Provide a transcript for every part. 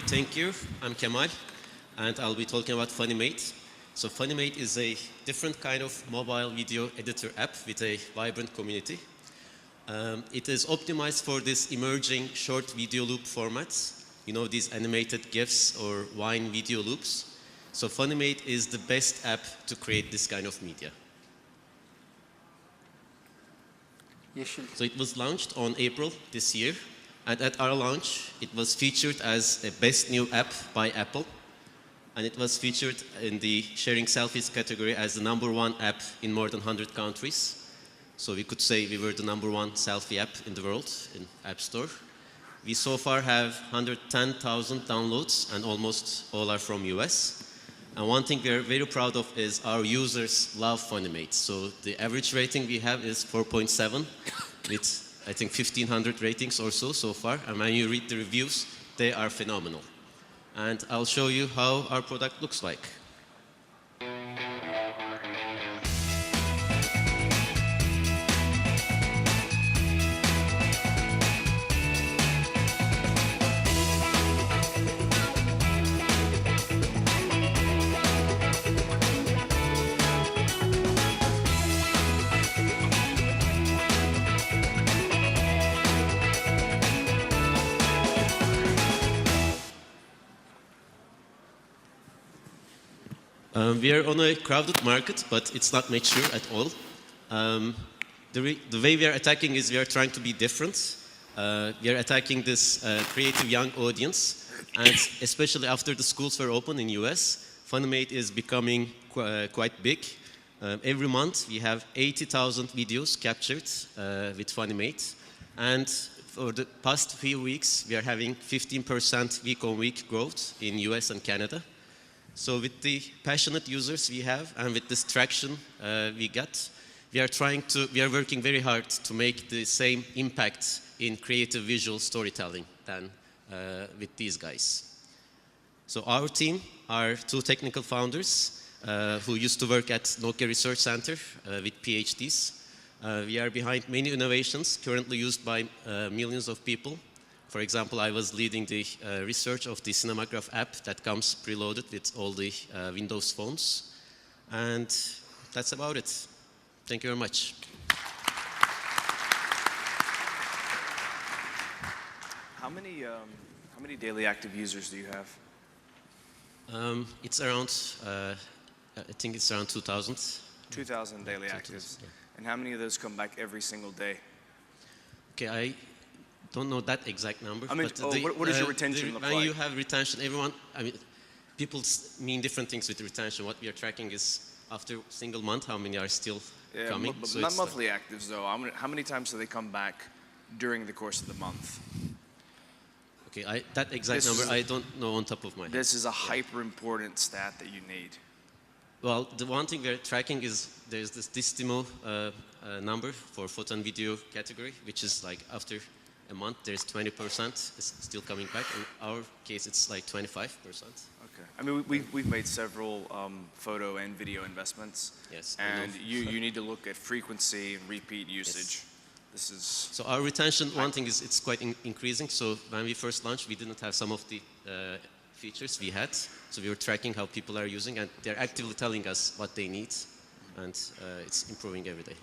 Thank you. I'm Kemal, and I'll be talking about Funimate. So Funimate is a different kind of mobile video editor app with a vibrant community. It is optimized for this emerging short video loop formats. You know, these animated GIFs or Vine video loops. So Funimate is the best app to create this kind of media. So it was launched on April this year. And at our launch, it was featured as a best new app by Apple. And it was featured in the sharing selfies category as the #1 app in more than 100 countries. So we could say we were the #1 selfie app in the world in App Store. We so far have 110,000 downloads, and almost all are from US. And one thing we are very proud of is our users love Funimate. So the average rating we have is 4.7 with, I think, 1,500 ratings or so far. And when you read the reviews, they are phenomenal. And I'll show you how our product looks like. We are on a crowded market, but it's not mature at all. The way we are attacking is we are trying to be different. We are attacking this creative young audience, and especially after the schools were open in US, Funimate is becoming quite big. Every month we have 80,000 videos captured with Funimate, and for the past few weeks we are having 15% week-on-week growth in US and Canada. So with the passionate users we have and with this traction we got, we are working very hard to make the same impact in creative visual storytelling than with these guys. So our team are 2 technical founders who used to work at Nokia Research Center with PhDs. We are behind many innovations currently used by millions of people. For example, I was leading the research of the Cinemagraph app that comes preloaded with all the Windows phones. And that's about it. Thank you very much. How many daily active users do you have? It's around, I think it's around 2,000. 2,000 daily actives. Yeah. And how many of those come back every single day? Okay, I don't know that exact number. I mean, what does your retention look like? When you have retention, people mean different things with retention. What we are tracking is after a single month, how many are still coming. But so not monthly actives, though. How many times do they come back during the course of the month? Okay, that exact number I don't know on top of my head. This is a hyper-important stat that you need. Well, the one thing we're tracking is there's this Distimo number for photo and video category, which is like after a month, there's 20% is still coming back. In our case, it's like 25%. Okay. I mean, we've made several photo and video investments. Yes. And you need to look at frequency and repeat usage. Yes. This is... So our retention, one thing is it's quite increasing. So when we first launched, we didn't have some of the features we had. So we were tracking how people are using, and they're actively telling us what they need. And it's improving every day.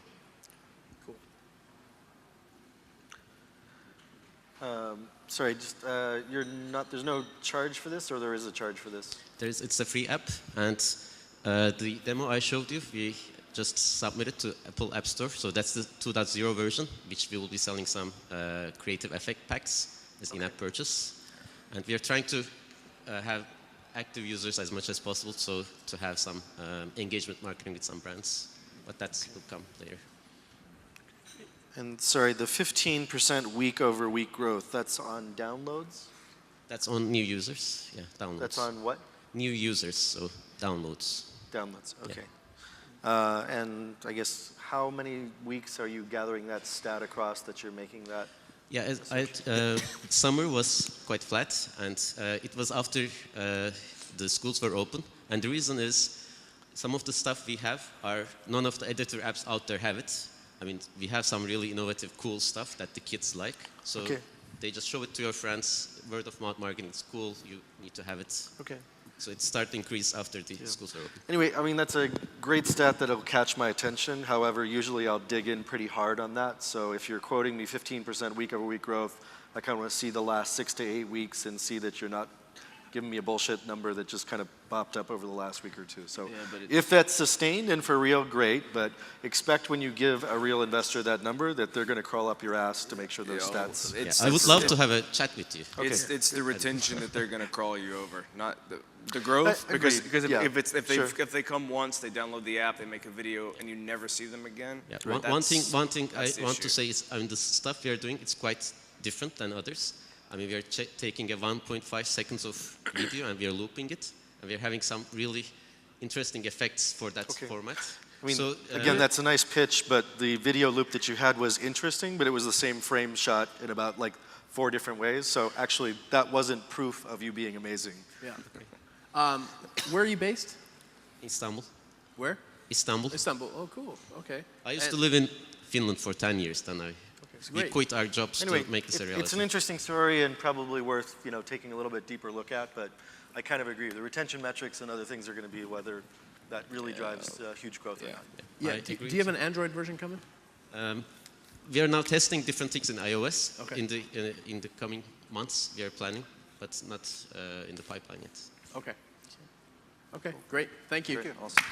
Sorry, just there's no charge for this, or there is a charge for this? It's a free app, and the demo I showed you, we just submitted to Apple App Store. So that's the 2.0 version, which we will be selling some creative effect packs as in-app purchase. And we are trying to have active users as much as possible, so to have some engagement marketing with some brands. But that will come later. And sorry, the 15% week-over-week growth, that's on downloads? That's on new users, yeah, downloads. That's on what? New users, so downloads. Downloads, okay. Yeah. And I guess how many weeks are you gathering that stat across that you're making that? Yeah, summer was quite flat, and it was after the schools were open. And the reason is some of the stuff we have none of the editor apps out there have it. I mean, we have some really innovative, cool stuff that the kids like. So They just show it to your friends. Word of mouth marketing is cool. You need to have it. Okay. So it started to increase after the schools are open. Anyway, I mean, that's a great stat that'll catch my attention. However, usually I'll dig in pretty hard on that. So if you're quoting me 15% week over week growth, I kind of want to see the last 6 to 8 weeks and see that you're not giving me a bullshit number that just kind of bopped up over the last week or two. So if that's sustained and for real, great. But expect when you give a real investor that number that they're going to crawl up your ass to make sure those stats. I would love to have a chat with you. Okay. It's the retention that they're going to crawl you over, not the growth. Because Agreed. if they come once, they download the app, they make a video, and you never see them again. Yeah. Right? One thing I the want to issue. say is, I mean, the stuff we are doing, it's quite different than others. I mean, we are taking a 1.5 seconds of video and we are looping it, and we are having some really interesting effects for that format. I mean, so, again, that's a nice pitch, but the video loop that you had was interesting, but it was the same frame shot in about like 4 different ways. So actually, that wasn't proof of you being amazing. Yeah. Where are you based? Istanbul. Where? Istanbul. Istanbul. Oh, cool. Okay. I used to live in Finland for 10 years, then we great. quit our jobs Anyway, to make this a reality. it's an interesting story and probably worth taking a little bit deeper look at. But I kind of agree. The retention metrics and other things are going to be whether that really drives huge growth or not. Yeah. Do you have an Android version coming? We are now testing different things in iOS. Okay. In the coming months, we are planning, but not in the pipeline yet. Okay. Okay. Great. Thank you. Awesome.